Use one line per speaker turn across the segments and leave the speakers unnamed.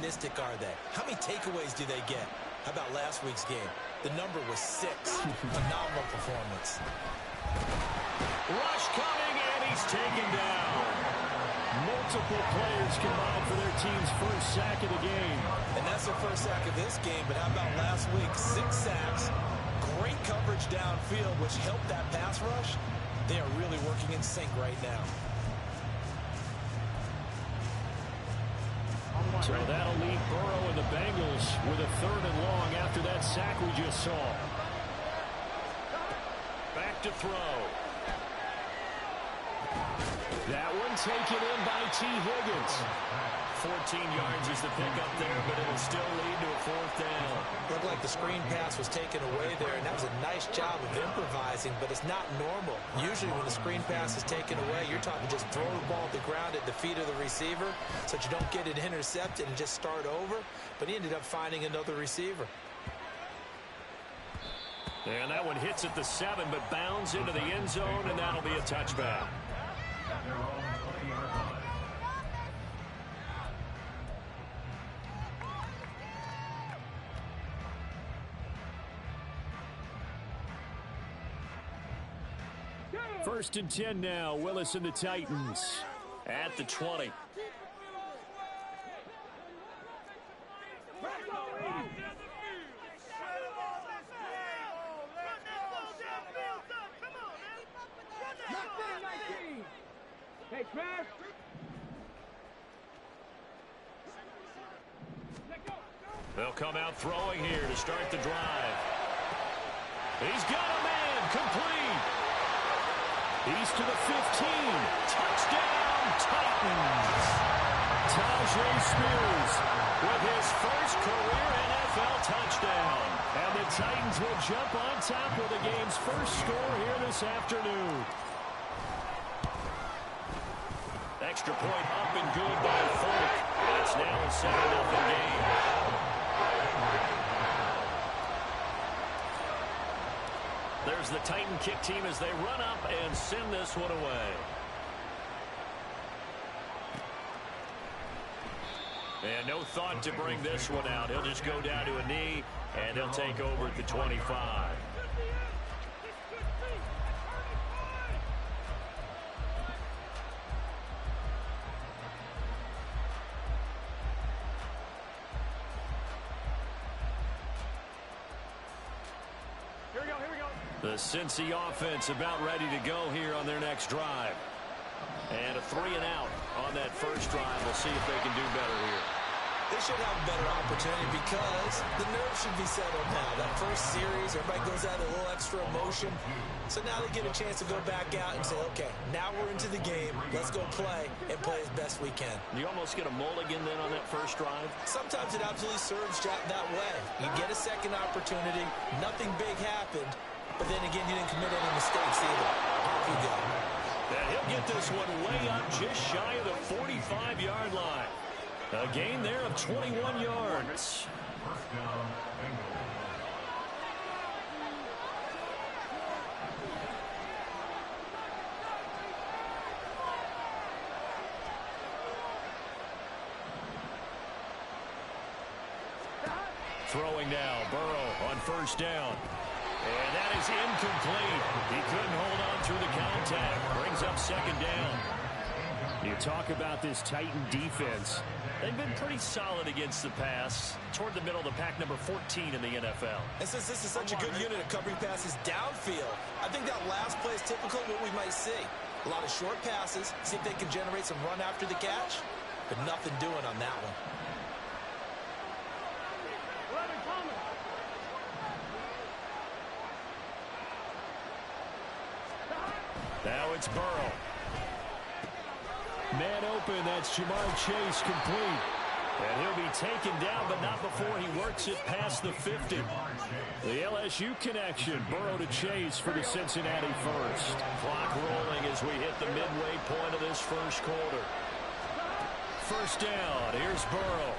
opportunistic are they? How many takeaways do they get? How about last week's game? The number was 6. Phenomenal performance.
Rush coming, and he's taken down. Multiple players combined for their team's first sack of the game.
And that's their first sack of this game, but how about last week? 6 sacks, great coverage downfield, which helped that pass rush. They are really working in sync right now.
So that'll leave Burrow and the Bengals with a 3rd and long after that sack we just saw. Back to throw. That one taken in by T. Higgins. 14 yards is the pickup there, but it'll still lead to a 4th down.
Looked like the screen pass was taken away there, and that was a nice job of improvising, but it's not normal. Usually when the screen pass is taken away, you're talking just throw the ball at the ground at the feet of the receiver so that you don't get it intercepted and just start over, but he ended up finding another receiver.
And that one hits at the 7, but bounds into the end zone, and that'll be a touchback. First and 10 now. Willis and the Titans at the 20. They'll come out throwing here to start the drive. He's got a man, complete. He's to the 15. Touchdown, Titans. Tajay Spears with his first career NFL touchdown. And the Titans will jump on top with the game's first score here this afternoon. Extra point up and good by Folk. It's now a 7-0 game. There's the Titan kick team as they run up and send this one away. And no thought to bring this one out. He'll just go down to a knee, and he'll take over at the 25. The Cincy offense about ready to go here on their next drive. And a 3-and-out on that first drive. We'll see if they can do better here.
They should have a better opportunity because the nerves should be settled now. That first series, everybody goes out with a little extra emotion. So now they get a chance to go back out and say, okay, now we're into the game. Let's go play and play as best we can.
You almost get a mulligan then on that first drive?
Sometimes it absolutely serves that way. You get a second opportunity. Nothing big happened. But then again, you didn't commit any mistakes either. Off you go.
And he'll get this one way up just shy of the 45-yard line. A gain there of 21 yards. Throwing now, Burrow on first down. And that is incomplete. He couldn't hold on through the contact. Brings up second down. You talk about this Titan defense. They've been pretty solid against the pass. Toward the middle of the pack, number 14 in the NFL.
And since this is such a good unit of covering passes downfield, I think that last play is typical of what we might see. A lot of short passes, see if they can generate some run after the catch, but nothing doing on that one.
Now it's Burrow. Man open, that's Jamar Chase complete. And he'll be taken down, but not before he works it past the 50. The LSU connection, Burrow to Chase for the Cincinnati first. Clock rolling as we hit the midway point of this first quarter. First down, here's Burrow.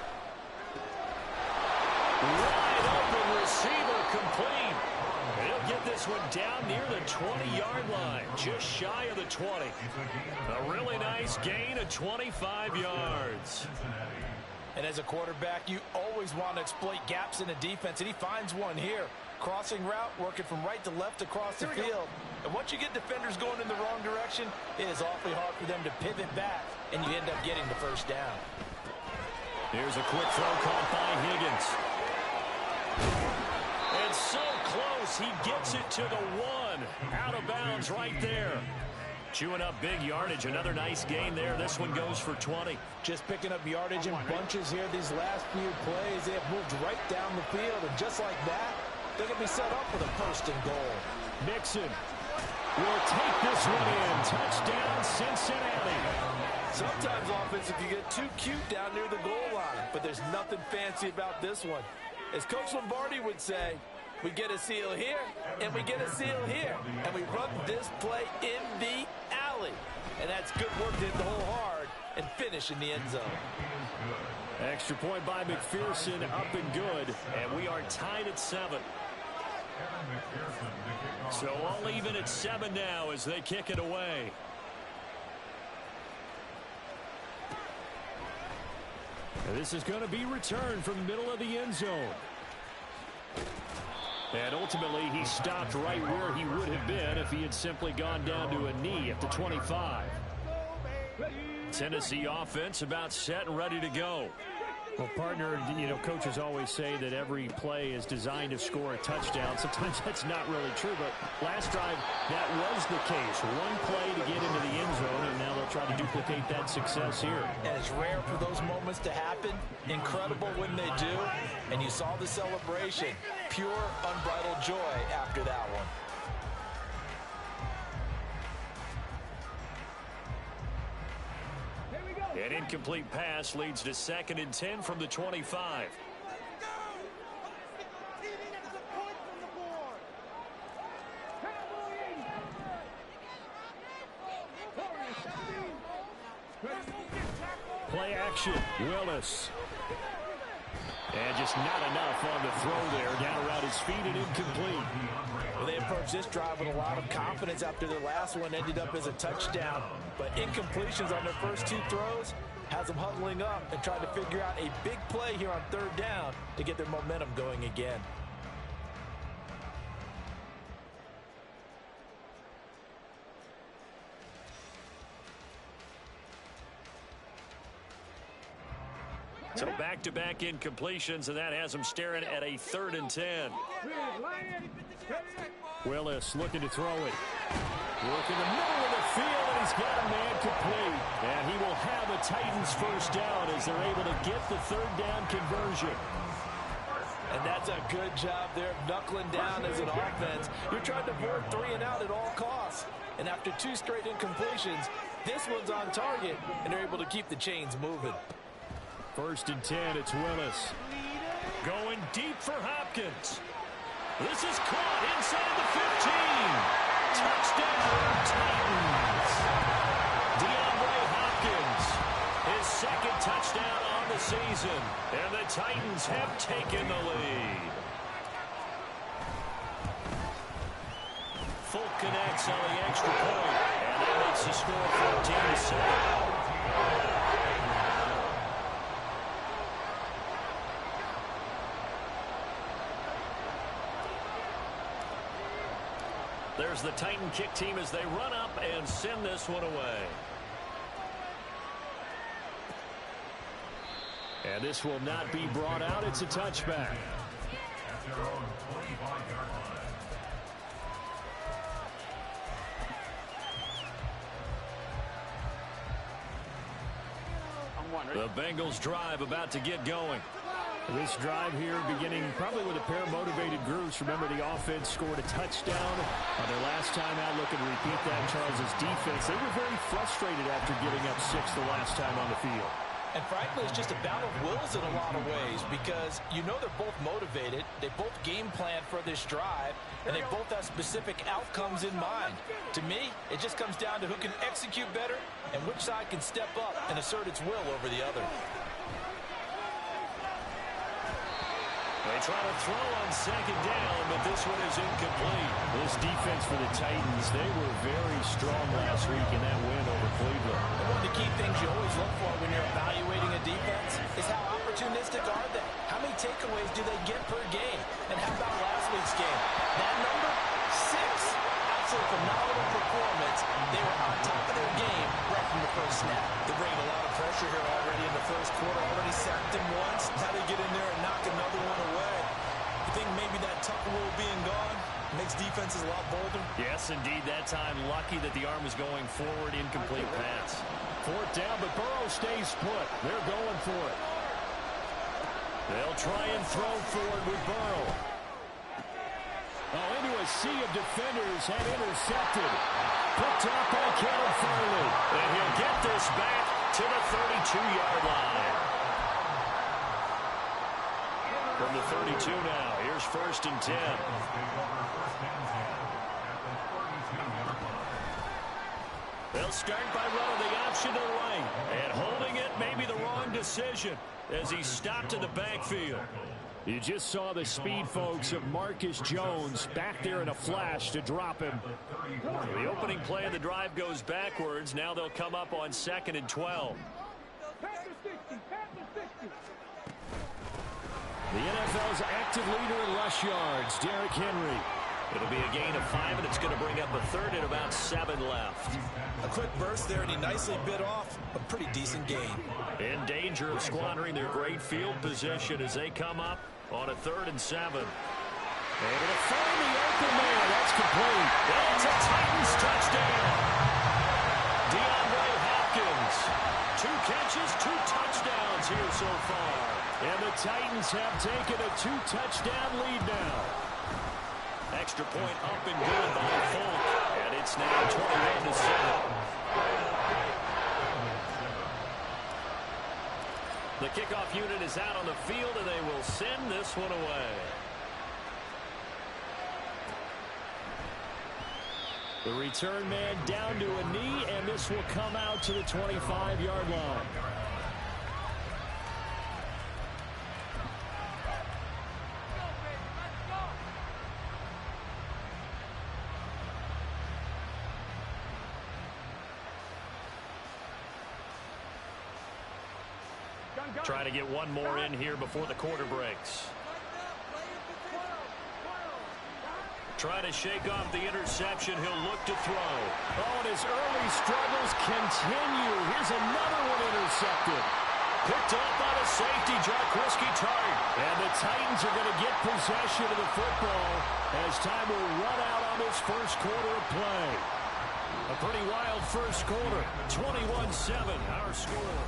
Wide open receiver complete. He'll get this one down near the 20-yard line, just shy of the 20. A really nice gain of 25 yards.
And as a quarterback, you always want to exploit gaps in the defense, and he finds one here. Crossing route, working from right to left across the field. And once you get defenders going in the wrong direction, it is awfully hard for them to pivot back, and you end up getting the first down.
Here's a quick throw caught by Higgins. And so close, he gets it to the 1. Out of bounds right there. Chewing up big yardage. Another nice gain there. This one goes for 20.
Just picking up yardage in bunches here these last few plays. They have moved right down the field, and just like that, they're going to be set up with a first and goal.
Mixon will take this one in. Touchdown, Cincinnati.
Sometimes offense, if you get too cute down near the goal line, but there's nothing fancy about this one. As Coach Lombardi would say, we get a seal here, and we get a seal here, and we run this play in the alley. And that's good work to hit the hole hard and finish in the end zone.
Extra point by McPherson, up and good, and we are tied at 7. So all even at 7 now as they kick it away. And this is going to be returned from the middle of the end zone. And ultimately, he stopped right where he would have been if he had simply gone down to a knee at the 25. Tennessee offense about set and ready to go.
Well, partner, you know, coaches always say that every play is designed to score a touchdown. Sometimes that's not really true, but last drive, that was the case. One play to get into the end zone, and now they'll try to duplicate that success here.
And it's rare for those moments to happen. Incredible when they do. And you saw the celebration. Pure, unbridled joy after that one.
An incomplete pass leads to 2nd and 10 from the 25. Play action, Willis. And just not enough on the throw there. Down around his feet and incomplete.
Well, they approached this drive with a lot of confidence after their last one ended up as a touchdown. But incompletions on their first 2 throws has them huddling up and trying to figure out a big play here on 3rd down to get their momentum going again.
So back-to-back incompletions, and that has them staring at a 3rd and 10.
Willis looking to throw it.
Work in the middle of the field, and he's got a man complete. And he will have a Titans first down as they're able to get the 3rd down conversion.
And that's a good job there, knuckling down as an offense. You're trying to avoid 3 and out at all costs. And after 2 straight incompletions, this one's on target, and they're able to keep the chains moving.
1st and 10, it's Willis. Going deep for Hopkins. This is caught inside the 15. Touchdown, Titans. DeAndre Hopkins, his 2nd touchdown on the season. And the Titans have taken the lead. Fulk connects on the extra point. And that makes the score 14-7. There's the Titan kick team as they run up and send this one away. And this will not be brought out. It's a touchback. The Bengals drive about to get going.
This drive here beginning probably with a pair of motivated groups. Remember, the offense scored a touchdown on their last time out. Looking to repeat that. Charles's defense, they were very frustrated after giving up 6 the last time on the field.
And frankly, it's just a battle of wills in a lot of ways because you know they're both motivated. They both game plan for this drive, and they both have specific outcomes in mind. To me, it just comes down to who can execute better and which side can step up and assert its will over the other.
They try to throw on second down, but this one is incomplete.
This defense for the Titans, they were very strong last week in that win over Cleveland.
One of the key things you always look for when you're evaluating a defense is how opportunistic are they? How many takeaways do they get per game? And how about last week's game? That number, 6. Absolute phenomenal performance. They were on top of their game right from the first snap. They're bringing a lot of pressure here already in the first quarter. Already sacked him once. How do they get in there and knock another one away? You think maybe that Tucker rule being gone makes defenses a lot bolder?
Yes, indeed. That time, lucky that the arm was going forward. Incomplete pass.
4th down, but Burrow stays put. They're going for it. They'll try and throw forward with Burrow. Oh, into a sea of defenders and intercepted. Picked up by Caleb Farley.
And he'll get this back to the 32-yard line. From the 32 now, here's 1st and 10. They'll start by running the option to the right. And holding it may be the wrong decision as he stopped in the backfield.
You just saw the speed, folks, of Marcus Jones back there in a flash to drop him.
The opening play of the drive goes backwards. Now they'll come up on 2nd and 12.
The NFL's active leader in rush yards, Derrick Henry.
It'll be a gain of 5, and it's going to bring up a 3rd and about 7 left.
A quick burst there, and he nicely bit off a pretty decent gain.
In danger of squandering their great field position as they come up on a 3rd and 7.
Able to find the open man. That's complete.
It's a Titans touchdown. DeAndre Hopkins. 2 catches, 2 touchdowns here so far.
And the Titans have taken a 2-touchdown lead now.
Extra point up and good by Folk. And it's now 21-7. The kickoff unit is out on the field, and they will send this one away.
The return man down to a knee, and this will come out to the 25-yard line.
Try to get one more in here before the quarter breaks. Try to shake off the interception. He'll look to throw.
Oh, and his early struggles continue. Here's another one intercepted.
Picked up by the safety, Jaquiski Tartt.
And the Titans are going to get possession of the football as time will run out on this first quarter of play. A pretty wild first quarter. 21-7, our score.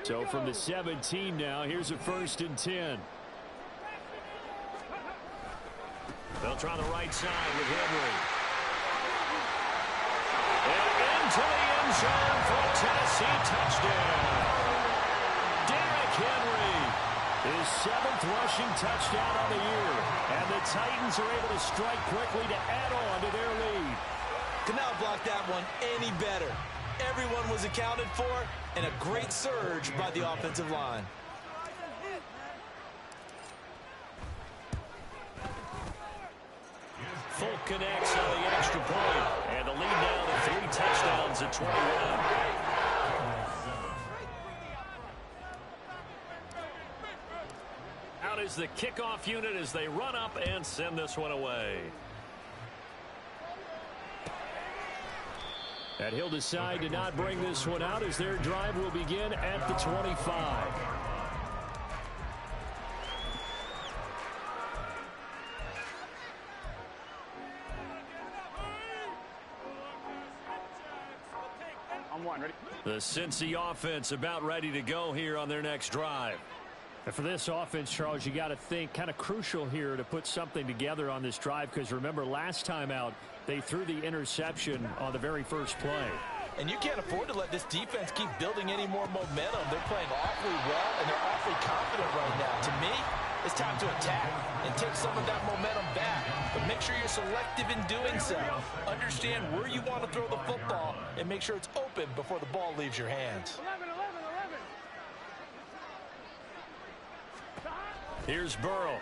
So from the 17 now, here's a 1st and 10.
They'll try the right side with Henry. And into the end zone for a Tennessee touchdown. Derrick Henry.
His 7th rushing touchdown on the year. And the Titans are able to strike quickly to add on to their lead.
Could not block that one any better. Everyone was accounted for, and a great surge by the offensive line.
Folk connects on the extra point, and the lead now to 3 touchdowns at 21. Out is the kickoff unit as they run up and send this one away.
And he'll decide to not bring this one out as their drive will begin at the 25.
The Cincy offense about ready to go here on their next drive.
And for this offense, Charles, you got to think kind of crucial here to put something together on this drive, because remember last time out they threw the interception on the very first play.
And you can't afford to let this defense keep building any more momentum. They're playing awfully well, and they're awfully confident right now. To me, It's time to attack and take some of that momentum back. But make sure you're selective in doing so. Understand where you want to throw the football and make sure it's open before the ball leaves your hands.
11.
Here's Burrow.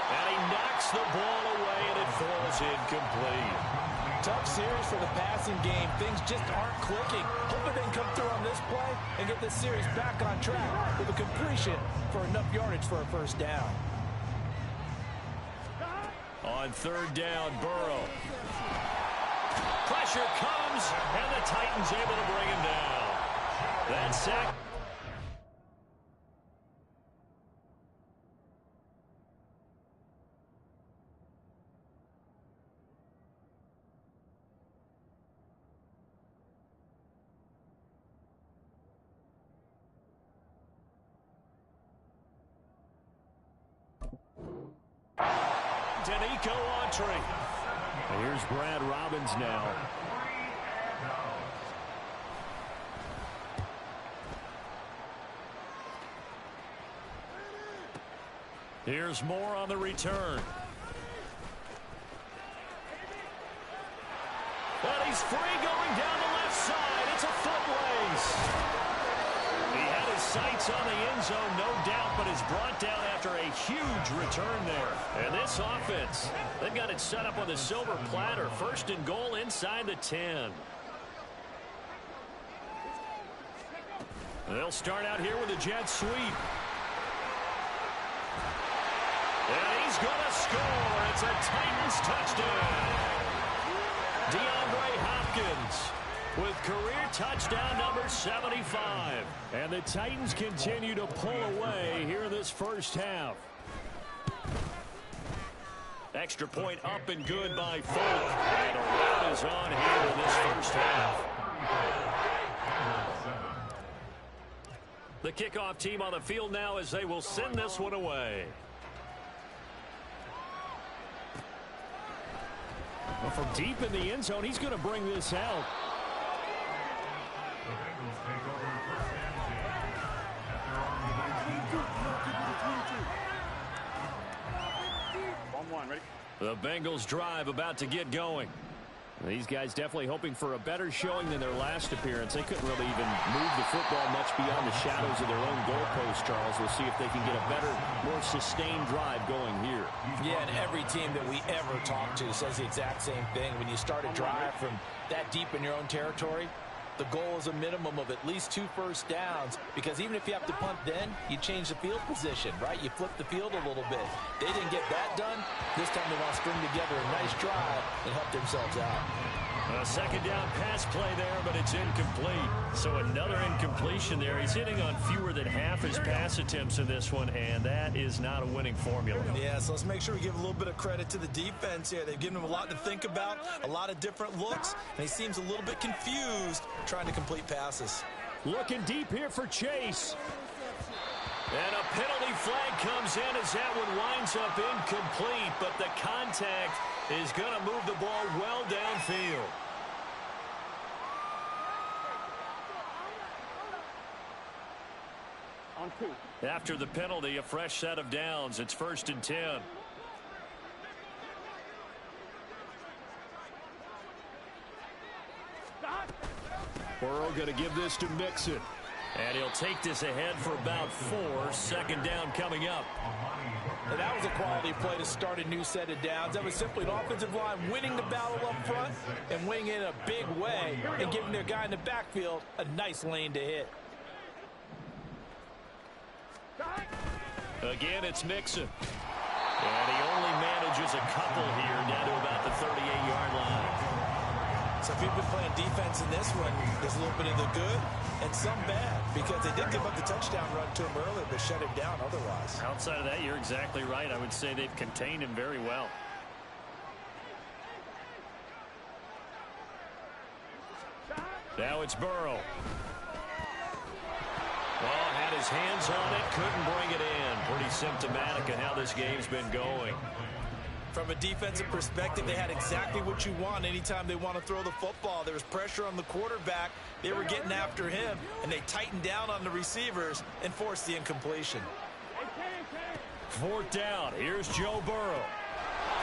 And he knocks the ball away, and it falls incomplete.
Tough series for the passing game. Things just aren't clicking. Hoping they can come through on this play and get this series back on track with a completion for enough yardage for a first down.
On third down, Burrow. Pressure comes, and the Titans able to bring him down. That sack.
Here's Brad Robbins now.
Here's Moore on the return. And he's free going down the left side. It's a foot race. He had his sights on the end zone, no doubt, but is brought down after a huge return there. And this offense, they've got it set up on the silver platter. First and goal inside the 10. They'll start out here with a jet sweep. And he's going to score. It's a Titans touchdown. DeAndre Hopkins with career touchdown number 75.
And the Titans continue to pull away here in this first half.
Extra point up and good by Folk. And a run is on here in this first half. The kickoff team on the field now as they will send this one away.
Well, from deep in the end zone, he's going to bring this out.
The Bengals drive about to get going.
These guys definitely hoping for a better showing than their last appearance. They couldn't really even move the football much beyond the shadows of their own goalpost, Charles. We'll see if they can get a better, more sustained drive going here.
Yeah, and every team that we ever talk to says the exact same thing. When you start a drive from that deep in your own territory, the goal is a minimum of at least 2 first downs, because even if you have to punt then, you change the field position, right? You flip the field a little bit. They didn't get that done. This time they want to string together a nice drive and help themselves out.
A second down pass play there, but it's incomplete. So another incompletion there. He's hitting on fewer than half his pass attempts in this one, and that is not a winning formula.
Yeah, so let's make sure we give a little bit of credit to the defense here. They've given him a lot to think about, a lot of different looks, and he seems a little bit confused trying to complete passes.
Looking deep here for Chase.
And a penalty flag comes in as that one winds up incomplete, but the contact is going to move the ball well downfield.
On 2.
After the penalty, a fresh set of downs. It's 1st and 10.
Burrow going to give this to Mixon.
And he'll take this ahead for about 4. Second down coming up.
And that was a quality play to start a new set of downs. That was simply an offensive line winning the battle up front and winning it in a big way and giving their guy in the backfield a nice lane to hit.
Again, it's Mixon. And he only manages a couple here down to about the 38-yard line.
So if you've been playing defense in this one, there's a little bit of the good and some bad, because they did give up the touchdown run to him earlier, but shut him down otherwise.
Outside of that, you're exactly right. I would say they've contained him very well. Now it's Burrow. Well, had his hands on it, couldn't bring it in. Pretty symptomatic of how this game's been going.
From a defensive perspective, they had exactly what you want anytime they want to throw the football. There was pressure on the quarterback. They were getting after him, and they tightened down on the receivers and forced the incompletion.
4th down. Here's Joe Burrow.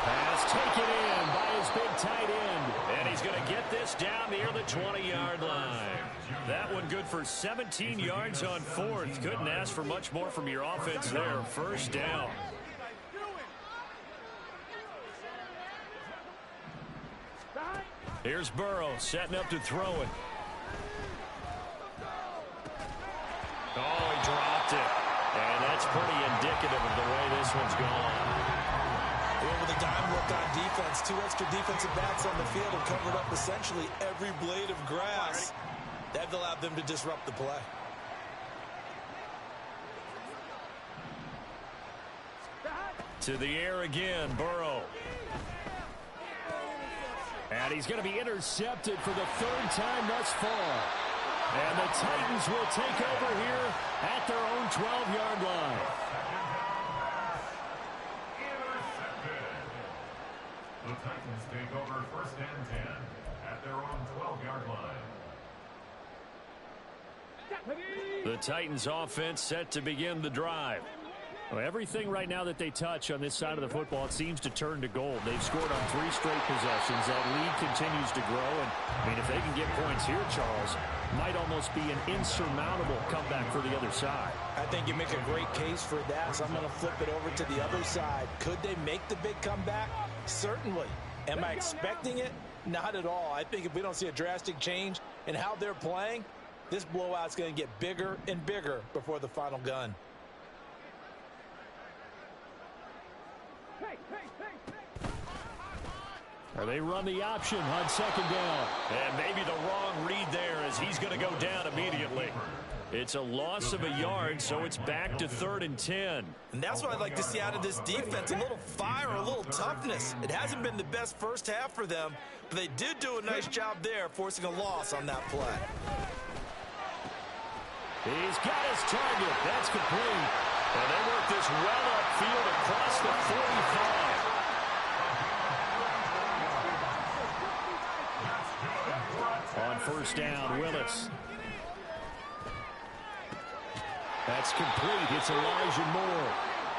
Pass taken in by his big tight end. And he's going to get this down near the 20-yard line. That one good for 17 yards on 4th. Couldn't ask for much more from your offense there. 1st down. Here's Burrow setting up to throw it. Oh, he dropped it. And that's pretty indicative of the way this one's gone.
Well, with a dime look on defense, 2 extra defensive backs on the field have covered up essentially every blade of grass. That allowed them to disrupt the play.
To the air again, Burrow. And he's going to be intercepted for the 3rd time thus far. And the Titans will take over here at their own 12-yard line.
The Titans take over 1st and 10 at their own 12-yard line.
The Titans offense set to begin the drive.
Well, everything right now that they touch on this side of the football, it seems to turn to gold. They've scored on 3 straight possessions. That lead continues to grow. And, I mean, if they can get points here, Charles, might almost be an insurmountable comeback for the other side.
I think you make a great case for that, so I'm going to flip it over to the other side. Could they make the big comeback? Certainly. Am I expecting it? Not at all. I think if we don't see a drastic change in how they're playing, this blowout's going to get bigger and bigger before the final gun.
They run the option on 2nd down.
And maybe the wrong read there as he's going to go down immediately. It's a loss of a yard, so it's back to 3rd and 10.
And that's what I'd like to see out of this defense, a little fire, a little toughness. It hasn't been the best first half for them, but they did do a nice job there, forcing a loss on that play.
He's got his target. That's complete.
And they work this well upfield across the 45.
On 1st down, Willis. That's complete. It's Elijah Moore.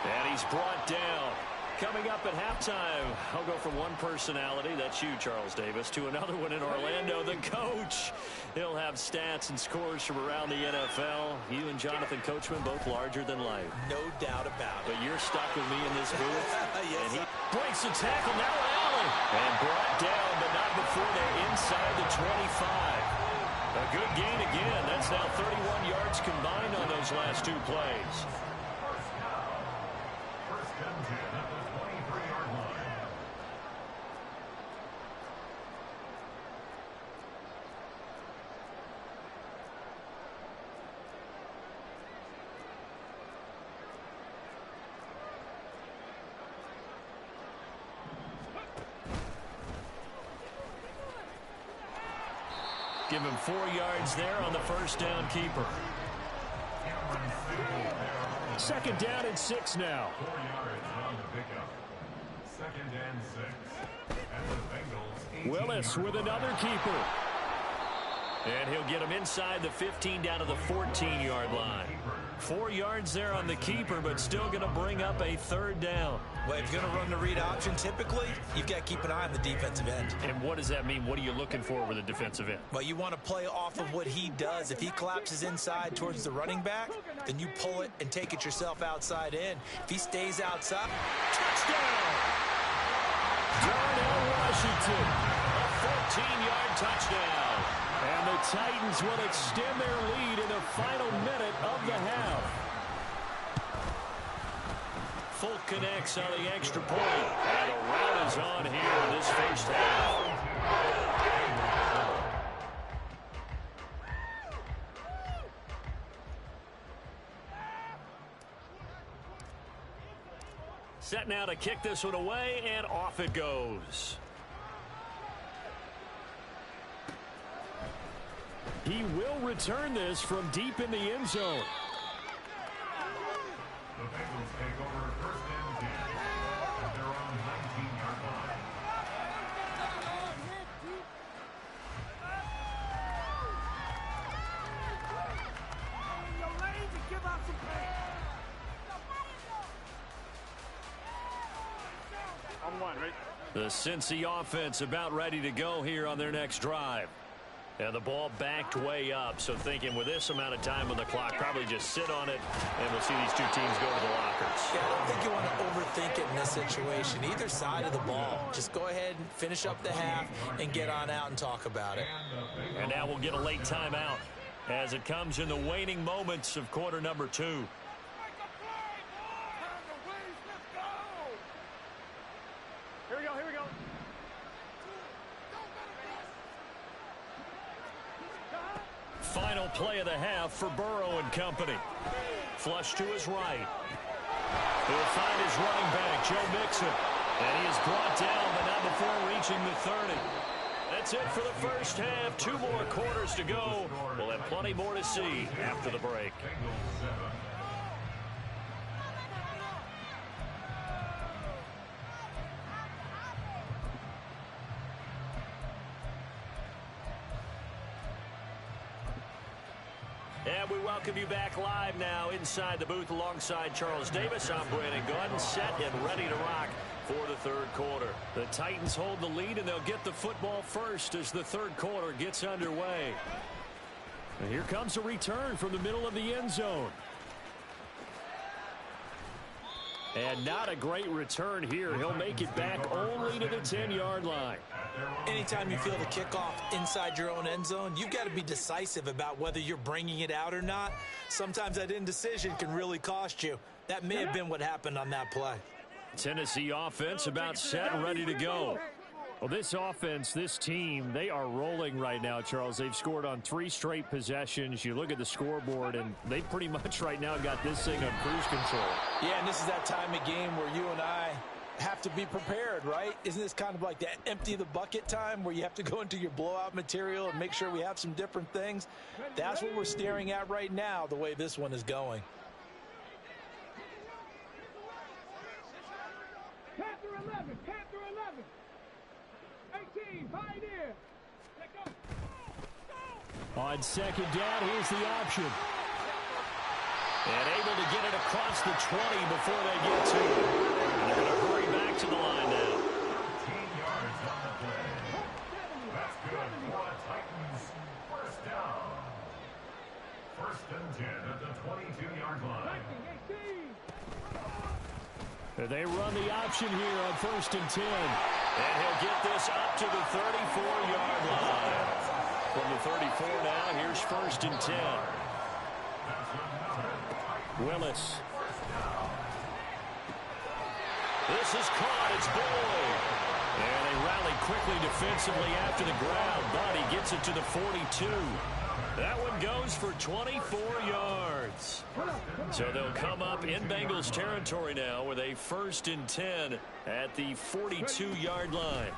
And he's brought down. Coming up at halftime, I'll go from one personality, that's you, Charles Davis, to another one in Orlando, the coach. He'll have stats and scores from around the NFL. You and Jonathan Coachman, both larger than life.
No doubt about it.
But you're stuck with me in this booth.
Yes,
and he breaks the tackle, now Allen. And brought down, but not before they're inside the 25. A good gain again. That's now 31 yards combined on those last 2 plays. Give him 4 yards there on the 1st down keeper.
2nd down and 6 now.
4 yards on the pickup. 2nd and 6. And the Bengals.
Willis with another keeper.
And he'll get him inside the 15 down to the 14-yard line. 4 yards there on the keeper, but still going to bring up a 3rd down.
Well, if you're going to run the read option, typically, you've got to keep an eye on the defensive end.
And what does that mean? What are you looking for with a defensive end?
Well, you want to play off of what he does. If he collapses inside towards the running back, then you pull it and take it yourself outside in. If he stays outside, touchdown!
Darnell Washington.
A 14-yard touchdown.
And the Titans will extend their lead in the final minute of the half.
Folk connects on the extra point. And a rout is on here in this first half. Set now to kick this one away, and off it goes.
He will return this from deep in the end zone.
The Bengals take over 1st and 10 at their own 19-yard
The Cincy offense about ready to go here on their next drive. And the ball backed way up, so thinking with this amount of time on the clock, probably just sit on it, and we'll see these two teams go to the lockers.
Yeah, I don't think you want to overthink it in this situation. Either side of the ball. Just go ahead and finish up the half and get on out and talk about it.
And now we'll get a late timeout as it comes in the waning moments of quarter number 2.
Here we go, here we go.
Final play of the half for Burrow and company. Flush to his right. He'll find his running back, Joe Mixon. And he is brought down, but not before reaching the 30. That's it for the first half. 2 more quarters to go. We'll have plenty more to see after the break. And we welcome you back live now inside the booth alongside Charles Davis. I'm Brandon Gordon, set and ready to rock for the third quarter. The Titans hold the lead, and they'll get the football first as the third quarter gets underway. And here comes a return from the middle of the end zone. And not a great return here. He'll make it back only to the 10-yard line.
Anytime you feel the kickoff inside your own end zone, you've got to be decisive about whether you're bringing it out or not. Sometimes that indecision can really cost you. That may have been what happened on that play.
Tennessee offense about set and ready to go.
Well, this offense, this team, they are rolling right now, Charles. They've scored on 3 straight possessions. You look at the scoreboard, and they pretty much right now got this thing on cruise control.
Yeah, and this is that time of game where you and I have to be prepared, right? Isn't this kind of like that empty the bucket time where you have to go into your blowout material and make sure we have some different things? That's what we're staring at right now, the way this one is going.
10 through 11, 10 through 11. 18, Pioneer. Let go.
On second down, here's the option.
And able to get it across the 20 before they get to it. And they're going to hurry back to the line now.
13 yards on the play. That's good for the Titans. First down. First and 10 at the 22-yard line.
18.
They run the option here on first and 10.
And he'll get this up to the 34-yard line. From the 34 now, here's first and 10.
Willis.
This is caught. It's Boyd. And they rally quickly defensively after the ground, but he gets it to the 42. That one goes for 24 yards. So they'll come up in Bengals territory now with a first and 10 at the 42-yard line.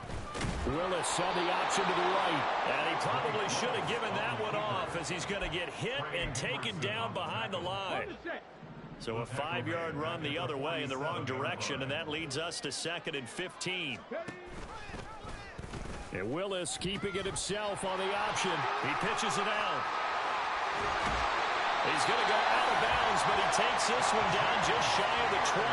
Willis saw the option to the right.
And he probably should have given that one off as he's going to get hit and taken down behind the line. So a 5-yard run the other way in the wrong direction, and that leads us to second and 15.
And Willis keeping it himself on the option.
He pitches it out. He's going to go out of bounds, but he takes this one down just shy of the 20.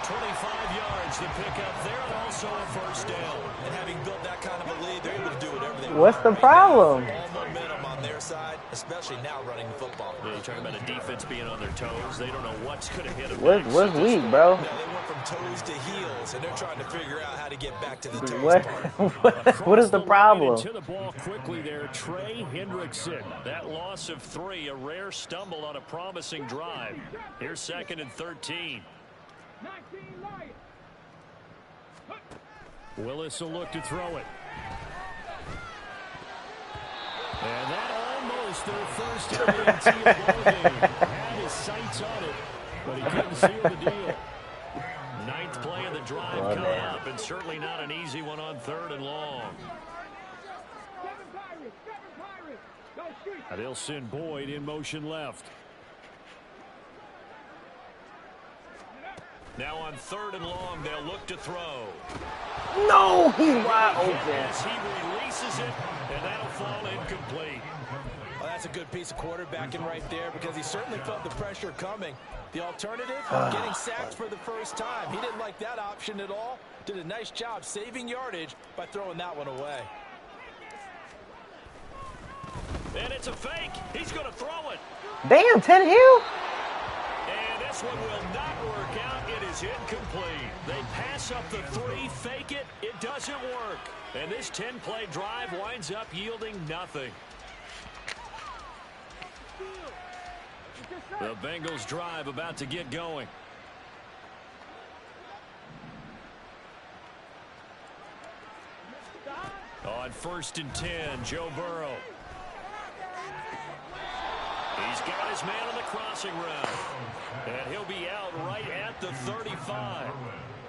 25 yards to pick up there, and also a first down.
And having built that kind of a lead, they're able to do whatever they want.
What's the problem?
All momentum on their side, especially now running the football.
Yeah, you're talking about a defense being on their toes. They don't know what's going to hit them.
What's weak, bro?
Now they went from toes to heels, and they're trying to figure out how to get back to the toes
What,
part.
what is the problem?
To the ball quickly there, Trey Hendrickson.
That loss of 3, a rare stumble on a promising drive. Here's second and 13.
19 Lions.
Willis will look to throw it. And that almost their first MNT ball game. Had his sights on it, but he couldn't seal the deal.
9th play of the drive coming up, and certainly not an easy one on 3rd and long.
7 Pirates, 7 Pirates. Go street.
And they'll send Boyd in motion left.
Now on 3rd and long, they'll look to throw.
No, he's wide open.
As he releases it, and that'll fall incomplete.
Well, that's a good piece of quarterbacking right there because he certainly felt the pressure coming. The alternative, getting sacked for the first time. He didn't like that option at all. did a nice job saving yardage by throwing that one away.
And it's a fake. He's going to throw it.
Damn, Tannehill.
And this one will not work out. It is incomplete. They pass up the 3, fake it. It doesn't work. And this 10-play drive winds up yielding nothing. The Bengals drive about to get going. On 1st and 10, Joe Burrow. He's got his man on the crossing route. And he'll be out right at the 35.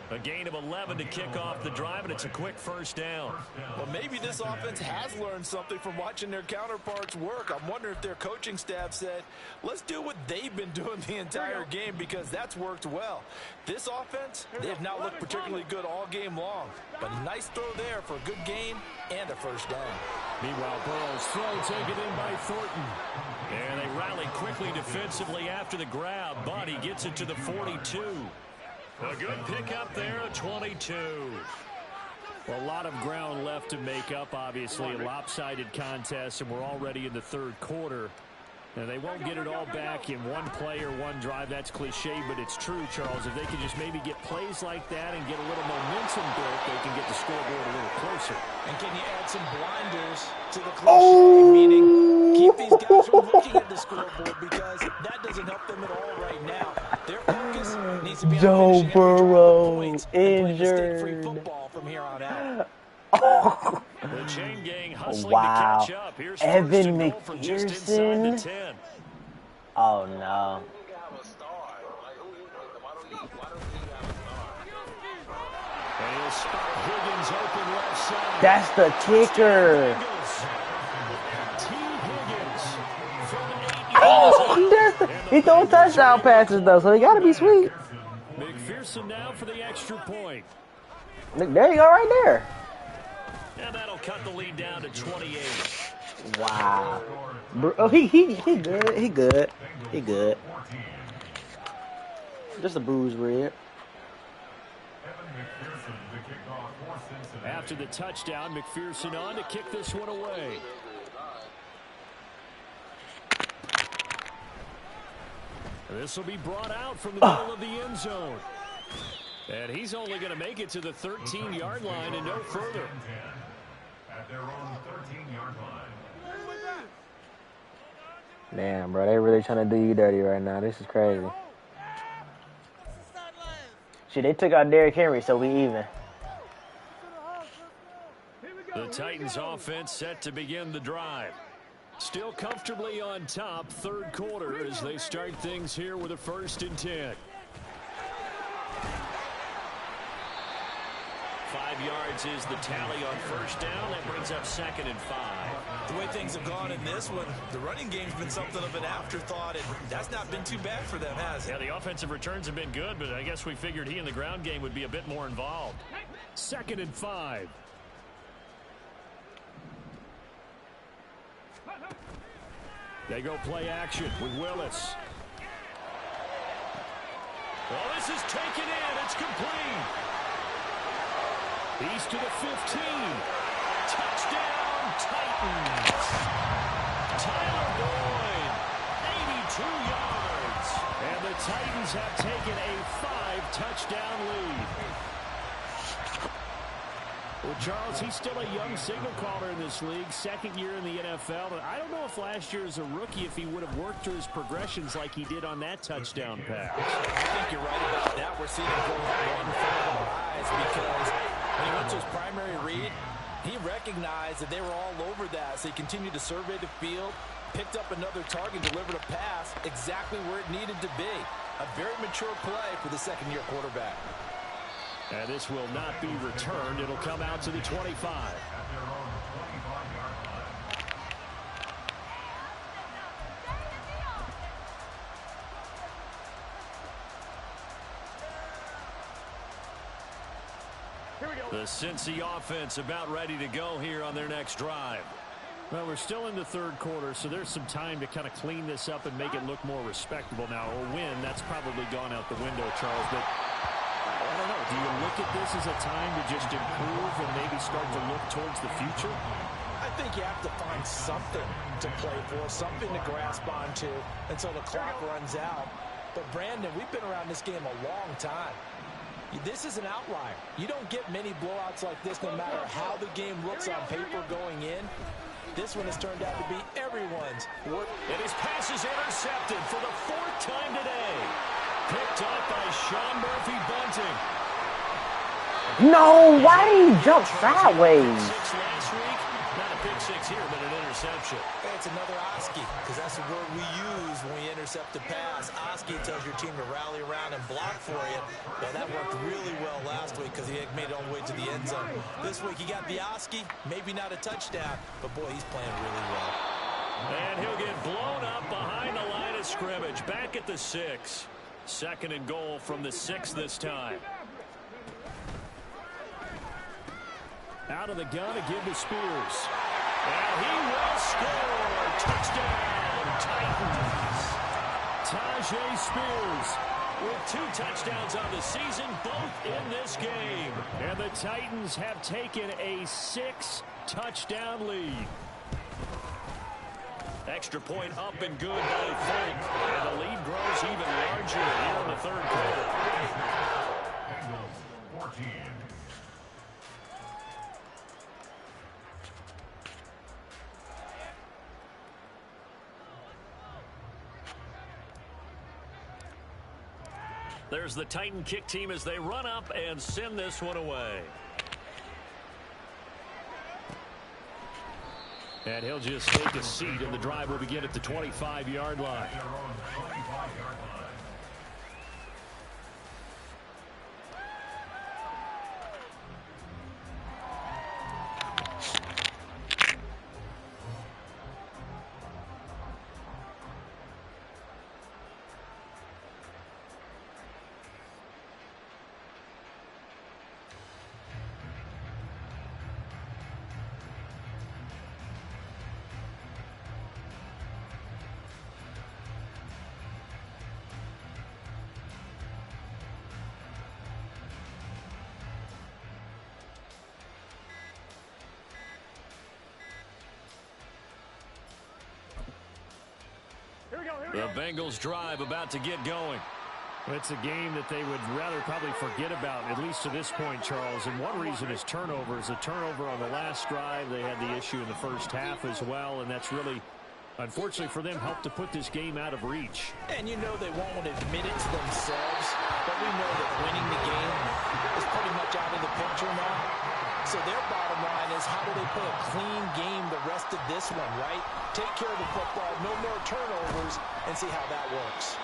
A gain of 11 to kick off the drive, and it's a quick first down.
Well, maybe this offense has learned something from watching their counterparts work. I'm wondering if their coaching staff said, let's do what they've been doing the entire game, because that's worked well. This offense, they have not looked particularly good all game long. But a nice throw there for a good gain and a first down.
Meanwhile, Burrow's throw taken in by Thornton.
And they rally quickly defensively after the grab, but he gets it to the 42. A good pickup there, a 22.
Well, a lot of ground left to make up, obviously. A lopsided contest, and we're already in the third quarter. Now, they won't get it all back in one play or one drive. That's cliche, but it's true, Charles. If they can just maybe get plays like that and get a little momentum built, they can get the scoreboard a little closer.
And can you add some blinders to the cliche, meaning keep these guys from looking at the scoreboard, because that doesn't help them at all right now. Their focus needs to be on
Joe
finishing every drive
Burrow
with points and playing
injured.
mistake-free football from here on out.
The chain gang hustling
Wow.
to catch up. Here's
Evan
first and goal from just inside the
McPherson.
10.
Oh, no.
And he'll spot Higgins open left side.
That's the kicker.
T. Higgins from 8
Oh,
yards.
that's the, he throwing touchdown passes, though, so he got to be sweet.
McPherson now for the extra point.
Look, there you go, right there.
And that'll cut the lead down to 28.
Wow. Oh, he good. He good. He good. Just a bruised rib.
After the touchdown, McPherson on to kick this one away. This will be brought out from the middle of the end zone. And he's only going to make it to the 13-yard line and no further.
At their own 13-yard line.
Damn, bro, they really trying to do you dirty right now. This is crazy. Shit, they took out Derrick Henry, so we even.
The Titans offense set to begin the drive. Still comfortably on top, third quarter, as they start things here with a 1st and 10. 5 yards is the tally on first down. That brings up 2nd and 5.
The way things have gone in this one, the running game's been something of an afterthought, and that's not been too bad for them, has it?
Yeah, the offensive returns have been good, but I guess we figured he in the ground game would be a bit more involved.
2nd and 5. They go play action with Willis.
Oh, this is taken in. It's complete. He's to the 15. Touchdown, Titans. Tyler Boyd, 82 yards.
And the Titans have taken a 5-touchdown lead. Well, Charles, he's still a young signal caller in this league, 2nd year in the NFL. And I don't know if last year as a rookie, if he would have worked through his progressions like he did on that touchdown pass.
I think you're right about that. We're seeing him go one in front of our eyes, because when he went to his primary read, he recognized that they were all over that, so he continued to survey the field, picked up another target, delivered a pass exactly where it needed to be. A very mature play for the second-year quarterback.
And this will not be returned. It'll come out to the 25.
At their own 25-yard line.
The Cincy offense about ready to go here on their next drive.
Well, we're still in the third quarter, so there's some time to kind of clean this up and make it look more respectable. Now, a win, that's probably gone out the window, Charles, but I don't know. do you look at this as a time to just improve and maybe start to look towards the future?
I think you have to find something to play for, something to grasp onto until the clock runs out. But, Brandon, we've been around this game a long time. This is an outlier. You don't get many blowouts like this no matter how the game looks on paper going in. This one has turned out to be everyone's work.
And his pass is intercepted for the 4th time today. Picked up by Sean Murphy Bunting.
No, why did he jump sideways?
Six last week. Not a pick six here, but an interception.
Hey, it's another Oski, because that's the word we use when we intercept a pass. Oski tells your team to rally around and block for you. Well, that worked really well last week because he made it all the way to the end zone. This week he got the Oski, maybe not a touchdown, but boy, he's playing really well.
And he'll get blown up behind the line of scrimmage. Back at the 6. 2nd and goal from the 6 this time.
Out of the gun to give to Spears.
And he will score. Touchdown, Titans.
Tajay Spears
With 2 touchdowns on the season, both in this game.
And the Titans have taken a 6-touchdown lead.
Extra point up and good by Fink. And the lead grows even larger here in the 3rd quarter.
Bengals 14.
There's the Titan kick team as they run up and send this one away.
And he'll just take a seat, and the drive will begin at the 25-yard line.
The Bengals drive about to get going.
It's a game that they would rather probably forget about, at least to this point, Charles. And one reason is turnovers. A turnover on the last drive. They had the issue in the first half as well, and that's really, unfortunately for them, helped to put this game out of reach.
And you know they won't want to admit it to themselves, but we know that winning the game is pretty much out of the picture now. So their bottom line is, how do they play a clean game the rest of this one, right? Take care of the football, no more turnovers, and see how that works.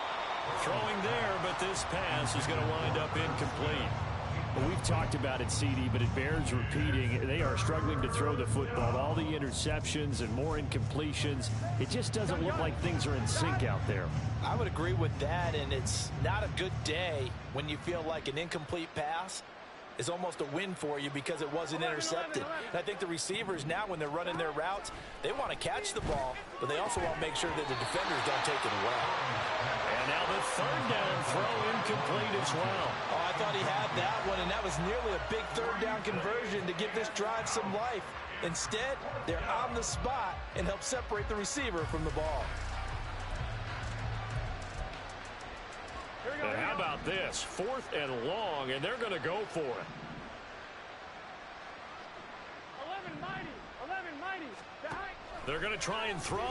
Throwing there, but this pass is going to wind up incomplete.
Well, we've talked about it, CD, but it bears repeating. They are struggling to throw the football. All the interceptions and more incompletions. It just doesn't look like things are in sync out there.
I would agree with that, and it's not a good day when you feel like an incomplete pass is almost a win for you because it wasn't intercepted. And I think the receivers now, when they're running their routes, they want to catch the ball, but they also want to make sure that the defenders don't take it away.
And now the 3rd down throw incomplete as well.
Oh, I thought he had that one, and that was nearly a big 3rd down conversion to give this drive some life. Instead, they're on the spot and help separate the receiver from the ball.
And how about this? 4th and long, and they're going to go for it.
11 mighty.
They're going to try and throw. A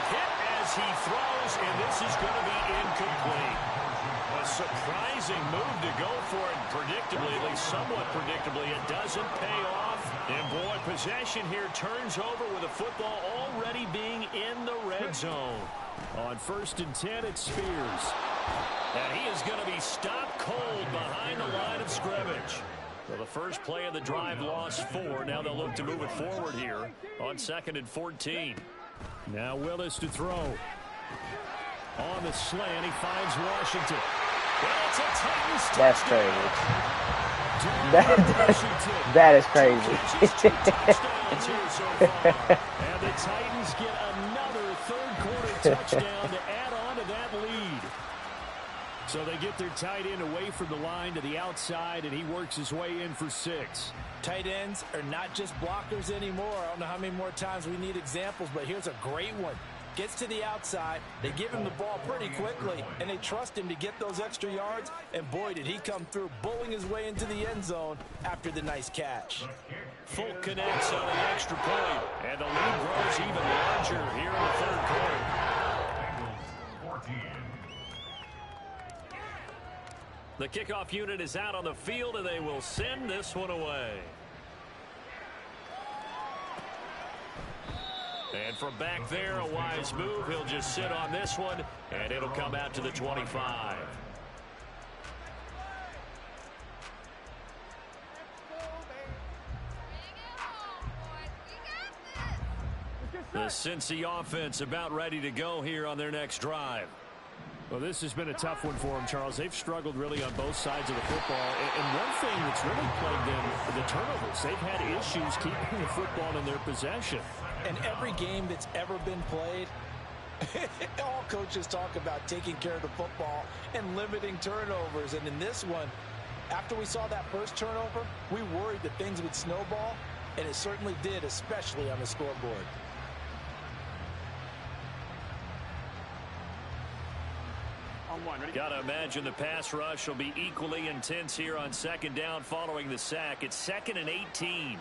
hit as he throws, and this is going to be incomplete. A surprising move to go for it. Predictably, at least somewhat predictably, it doesn't pay off. And boy, possession here turns over with the football already being in the red zone.
On 1st and 10, it's Spears.
And he is going to be stopped cold behind the line of scrimmage. So the first play of the drive lost 4. Now they'll look to move it forward here on 2nd and 14.
Now Willis to throw. On the slant, he finds Washington.
Well, it's a Titans
That's
touchdown.
crazy. That is crazy.
And the Titans get another 3rd quarter touchdown to add on to that lead. So they get their tight end away from the line to the outside, and he works his way in for 6.
Tight ends are not just blockers anymore. I don't know how many more times we need examples, but here's a great one. Gets to the outside, they give him the ball pretty quickly, and they trust him to get those extra yards, and boy, did he come through, bowling his way into the end zone after the nice catch.
Full connects on the extra point, and the lead grows even larger here in the third quarter. The kickoff unit is out on the field, and they will send this one away. And from back there, a wise move. He'll just sit on this one, and it'll come out to the 25. The Cincy offense about ready to go here on their next drive.
Well, this has been a tough one for them, Charles. They've struggled really on both sides of the football. And one thing that's really plagued them, the turnovers. They've had issues keeping the football in their possession.
And every game that's ever been played, all coaches talk about taking care of the football and limiting turnovers. And in this one, after we saw that first turnover, we worried that things would snowball, and it certainly did, especially on the scoreboard.
Got to imagine the pass rush will be equally intense here on second down following the sack. It's 2nd and 18.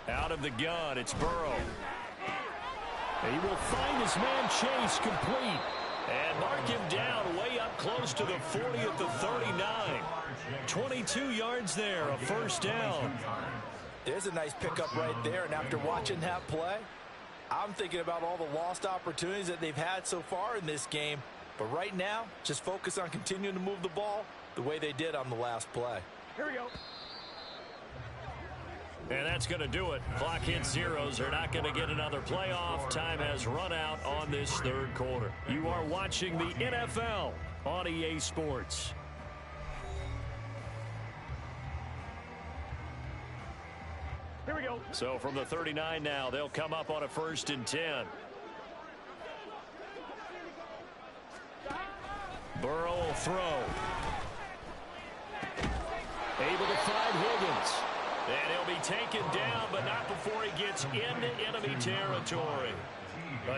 Out of the gun, it's Burrow.
He will find his man Chase complete.
And mark him down way up close to the 40 at the 39. 22 yards there, a first down.
There's a nice pickup right there, and after watching that play, I'm thinking about all the lost opportunities that they've had so far in this game. But right now, just focus on continuing to move the ball the way they did on the last play.
Here we go.
And that's going to do it. Clock hits zeros. They're not going to get another playoff. Time has run out on this third quarter. You are watching the NFL on EA Sports.
Here we go.
So from the 39 now, they'll come up on a 1st and 10. Burrow will throw. Able to find Higgins. And he'll be taken down, but not before he gets into enemy territory.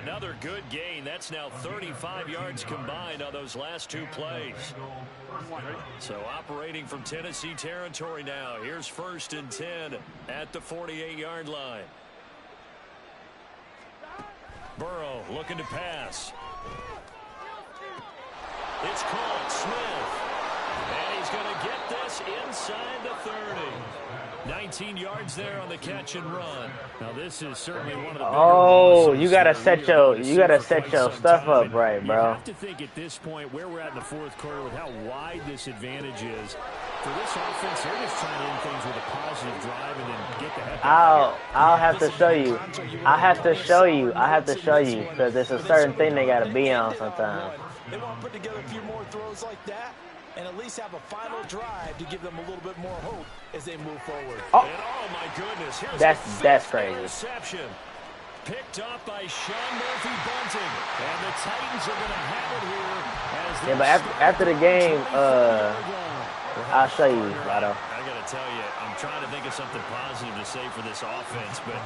Another good gain. That's now 35 yards combined on those last 2 plays. So operating from Tennessee territory now. Here's 1st and 10 at the 48-yard line. Burrow looking to pass. It's caught. Smith. And he's going to get this inside the 30. 19 yards there on the catch and run.
Now this is certainly one of the
you gotta set your stuff up right, bro.
You have to think at this point where we're at in the fourth quarter with how wide this advantage is. For this offense, they're just trying to end things with a positive drive and then get the heck out.
I'll have to show you. I have to show you because there's a certain thing they gotta be on sometimes.
They want to put together a few more throws like that and at least have a final drive to give them a little bit more hope as they move forward.
And oh my goodness, here's
that's crazy.
Interception. Picked up by Sean Murphy-Bunting. And the Titans are going to have it here. As
but after the game, I'll show you, Lotto.
I got to tell you, I'm trying to think of something positive to say for this offense, but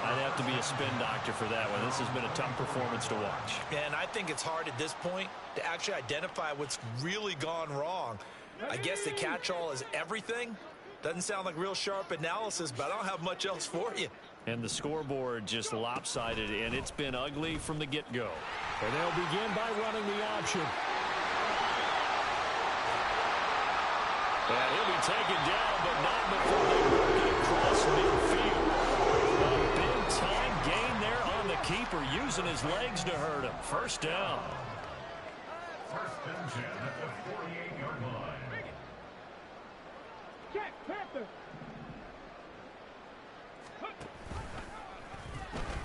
I'd have to be a spin doctor for that one. This has been a tough performance to watch.
And I think it's hard at this point to actually identify what's really gone wrong. I guess the catch-all is everything. Doesn't sound like real sharp analysis, but I don't have much else for you.
And the scoreboard just lopsided, and it's been ugly from the get-go.
And they'll begin by running the option.
And he'll be taken down, but not before they work it across midfield. A big-time gain there on the keeper, using his legs to hurt him. First down.
1st and 10 at the 48-yard line.
Check, Panther.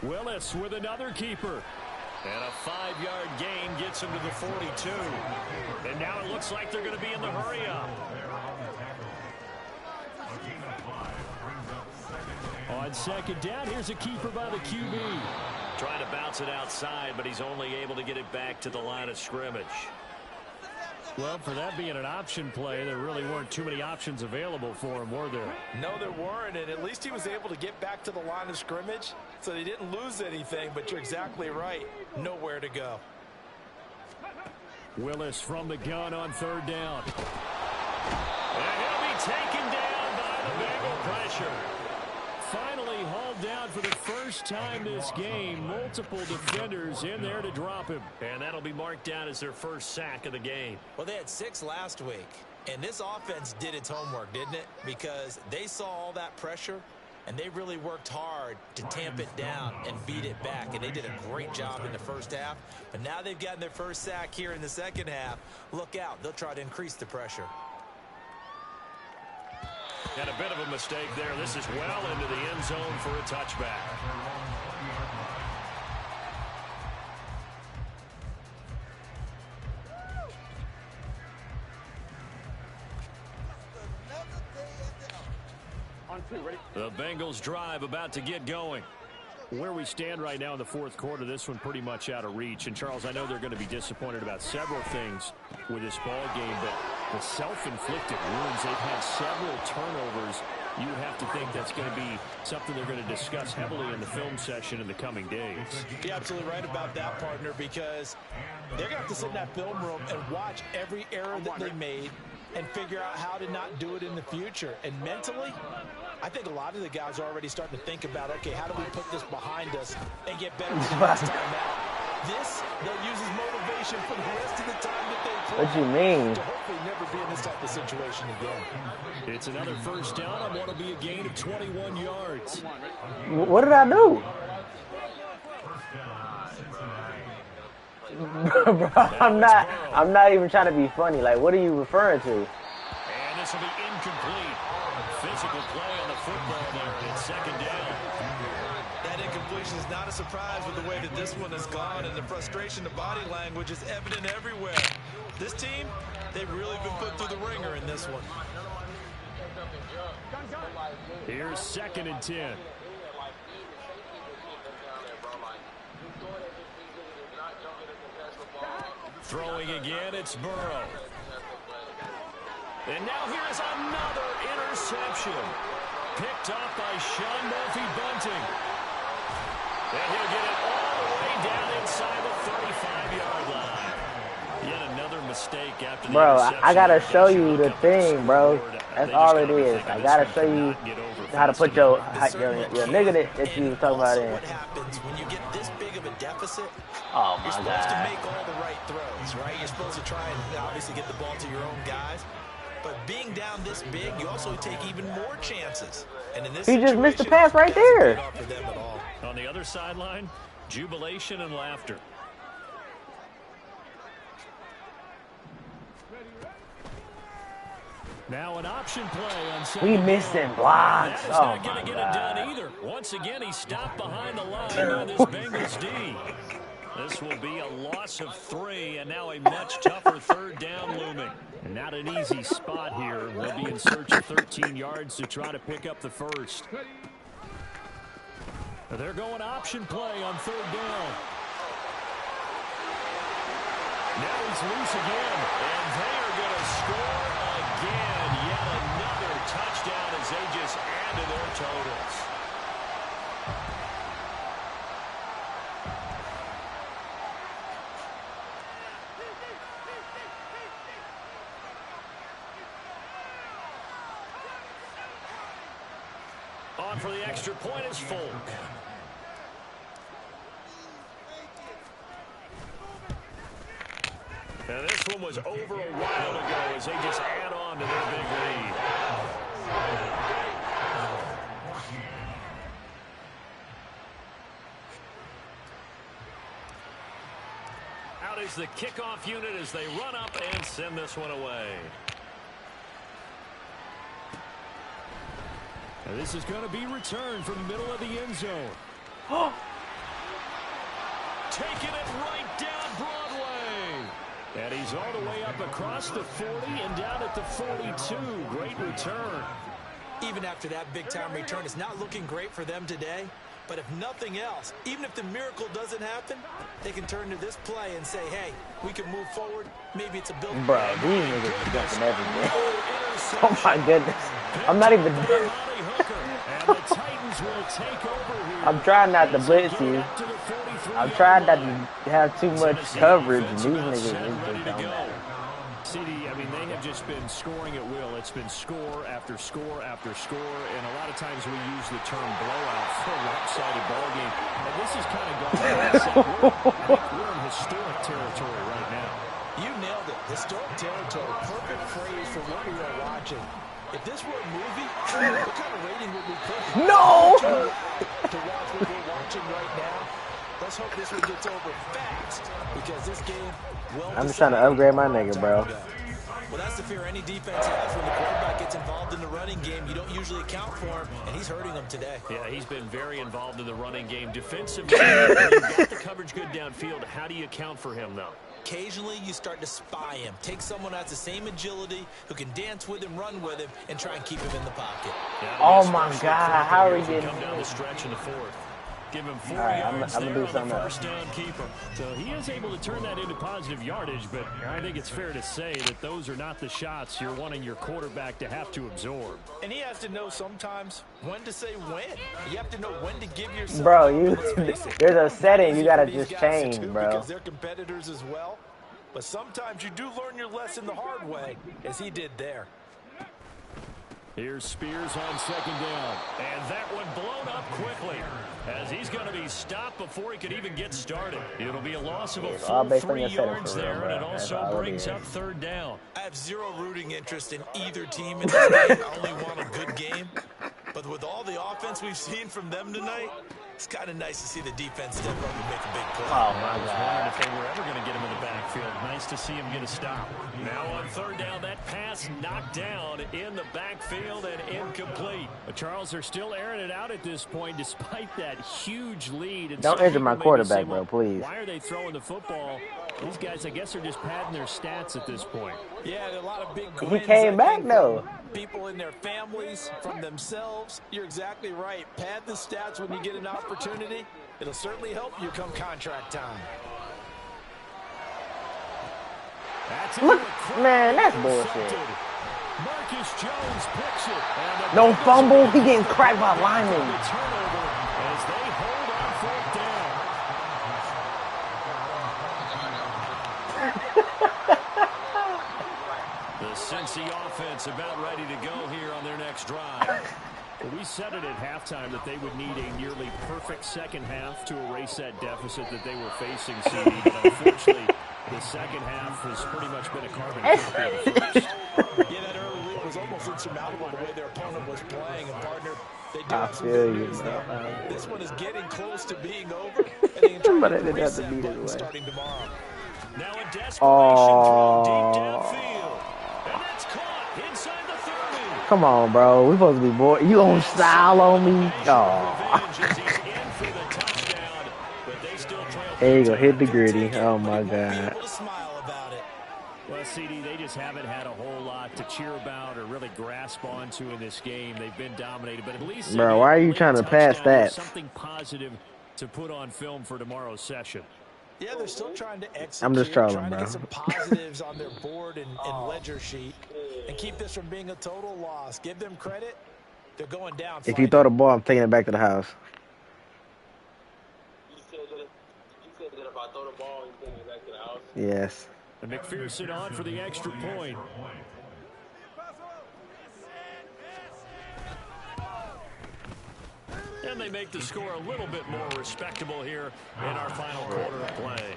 Willis with another keeper.
And a 5-yard gain gets him to the 42. And now it looks like they're going to be in the hurry-up.
On second down, here's a keeper by the QB.
Trying to bounce it outside, but he's only able to get it back to the line of scrimmage.
Well, for that being an option play, there really weren't too many options available for him, were there?
No, there weren't, and at least he was able to get back to the line of scrimmage, so they didn't lose anything, but you're exactly right. Nowhere to go.
Willis from the gun on 3rd down. And he'll be taken down by the Bengal pressure. Finally hauled down for the first time this game. Multiple defenders in there to drop him.
And that'll be marked down as their first sack of the game.
Well, they had 6 last week, and this offense did its homework, didn't it? Because they saw all that pressure, and they really worked hard to tamp it down and beat it back, and they did a great job in the first half. But now they've gotten their first sack here in the second half. Look out. They'll try to increase the pressure.
And a bit of a mistake there. This is well into the end zone for a touchback. The Bengals drive about to get going.
Where we stand right now in the 4th quarter, this one pretty much out of reach. And, Charles, I know they're going to be disappointed about several things with this ball game, but the self-inflicted wounds, they've had several turnovers. You would have to think that's going to be something they're going to discuss heavily in the film session in the coming days.
You're absolutely right about that, partner, because they're going to have to sit in that film room and watch every error that they made and figure out how to not do it in the future. And mentally, I think a lot of the guys are already starting to think about, okay, how do we put this behind us and get better for the next time out? This, they'll use as motivation for the rest of the time that they play.
What you mean?
To hopefully never be in this type of situation again.
It's another first down on what will be a gain of 21 yards.
What did I do? Bro, I'm not even trying to be funny. Like, what are you referring to?
And this will be incomplete. Physical play on the football there. It's 2nd down.
That incompletion is not a surprise with the way that this one has gone, and the frustration, the body language is evident everywhere. This team, they've really been put through the ringer in this one.
Here's 2nd and 10.
Throwing again, it's Burrow. And now here's another interception. Picked off by Sean Murphy-Bunting. And he'll get it all the way down inside the 35-yard line. Yet another mistake after the interception.
I gotta show you the thing, bro. That's all it is. I gotta show you how to put your nigga that you was talking about in.
What happens when you get this big of a deficit?
Oh
You're
my
supposed to
God.
make all the right throws, right? You're supposed to try and obviously get the ball to your own guys. But being down this big, you also take even more chances. And in this
He just missed the
situation,
pass right
that's
there.
not for them at all.
On the other sideline, jubilation and laughter.
Now an option play on 2nd
We
down.
missing blocks.
That is
Oh
not going
my
to get it done
God.
either. Once again, he's stopped behind the line by this Bengals D. This will be a loss of 3, and now a much tougher 3rd down looming.
And not an easy spot here. They'll be in search of 13 yards to try to pick up the first. They're going option play on 3rd down. Now he's loose again.
And they are going to score again. Yet another touchdown as they just add to their totals. On for the extra point is Folk. And this one was over a while ago as they just add on to their big lead. Out is the kickoff unit as they run up and send this one away.
Now this is going to be returned from the middle of the end zone.
Taking it right down Broadway.
And he's all the way up across the 40 and down at the 42. Great return.
Even after that big-time return, it's not looking great for them today. But if nothing else, even if the miracle doesn't happen, they can turn to this play and say, hey, we can move forward. Maybe it's a build.
Bro, these niggas is jumping everything. Oh my goodness. I'm not even. I'm trying not to blitz you. I'm trying not to have too much coverage, and these niggas just don't matter.
CD, I mean, they have just been scoring at will. It's been score after score after score, and a lot of times we use the term blowout for a lopsided ball game. And this is kind of going we're in historic territory right now.
You nailed it. Historic territory. Perfect phrase for what we are watching. If this were a movie, what kind of rating would we put?
No!
To watch what we're watching right now. Let's hope this one gets over fast, because this game,
I'm just trying to upgrade my nigga, bro.
Well, that's the fear any defense has when the quarterback gets involved in the running game. You don't usually account for him, and he's hurting them today.
Yeah, he's been very involved in the running game. Defensively, you've got the coverage good downfield. How do you account for him, though?
Occasionally, you start to spy him. Take someone who has the same agility, who can dance with him, run with him, and try and keep him in the pocket.
Yeah,
oh, my God. How are you getting
come down the stretch in the fourth? Give him 4
right,
yards
I'm
there
do
on the
something
first down keeper. So he is able to turn that into positive yardage, but I think it's fair to say that those are not the shots you're wanting your quarterback to have to absorb.
And he has to know sometimes when to say when. You have to know when to give yourself.
Bro, there's a setting you got to just change, bro.
Because they're competitors as well. But sometimes you do learn your lesson the hard way, as he did there.
Here's Spears on second down. And that one blown up quickly, as he's going to be stopped before he could even get started. It'll be a loss of a full 3 yards there, and it also brings up third down.
I have zero rooting interest in either team in this game. I only want a good game. But with all the offense we've seen from them tonight, it's kind of nice to see the defense step up and make a big play.
Oh, my
I was
God.
wondering if they were ever going to get him in the backfield. Nice to see him get a stop. Now on third down, that pass knocked down in the backfield and incomplete. The Charles are still airing it out at this point despite that huge lead. And
Don't injure my quarterback, bro, please.
Why are they throwing the football? These guys, I guess, are just padding their stats at this point.
Yeah, a lot of big
He
wins,
came back, though.
People in their families, from themselves. You're exactly right. Pad the stats when you get an opportunity. It'll certainly help you come contract time.
Look, man, that's bullshit.
Marcus Jones picks it.
No fumble. He getting cracked by linemen.
Turnover as they hold on fourth down. The Cincy offense about ready to go here on their next drive. We said it at halftime that they would need a nearly perfect second half to erase that deficit that they were facing, CD. But unfortunately, the second half has pretty much been a carbon copy of the first.
Yeah, that early lead was almost insurmountable the way their opponent was playing. And partner, they do
I
have some
feel
good
you,
news
bro.
there. This one is getting close to being over. And they can try
But
to
I didn't have to
reset
beat it
button
away.
starting tomorrow.
Now a desperation throw deep downfield. And that's caught inside the 30.
Come on, bro. We supposed to be bored. You on style on me? Oh. There you go. Hit the gritty. Oh, my God.
Well, CD, they just haven't had a whole lot to cheer about or really grasp onto in this game. They've been dominated, but at least...
Bro, why are you trying to pass that?
Something positive to put on film for tomorrow's session.
Yeah, they're still trying to execute.
I'm just trolling,
trying
bro.
to get some positives on their board and ledger sheet and keep this from being a total loss. Give them credit. They're going down.
If you throw the ball, I'm taking it back to the house.
You said that if I throw the ball, you take it back to the house?
Yes.
And McPherson on for the extra point. And they make the score a little bit more respectable here in our final quarter of play.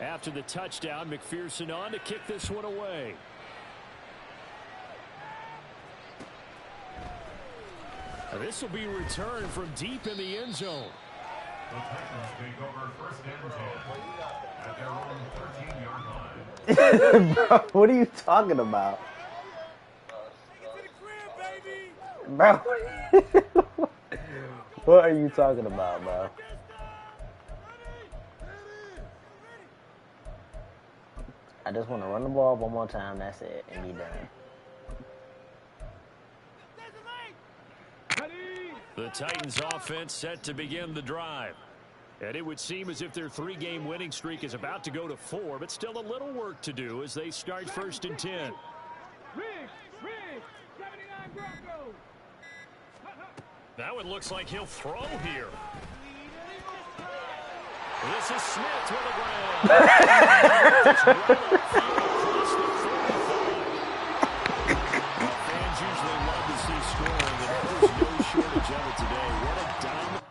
After the touchdown, McPherson on to kick this one away. This will be returned from deep in the end zone.
The Titans take over first and 10 at their own 13-yard line.
Bro, what are you talking about? Bro. What are you talking about, bro? I just want to run the ball one more time, that's it, and be done.
The Titans offense set to begin the drive.
And it would seem as if their 3-game winning streak is about to go to 4, but still a little work to do as they start 1st and 10.
Riggs, 79 Broncos.
Now it looks like he'll throw here. This is Smith with a grab. Fans usually love to see scoring, and there's no shortage of it today. What a dominant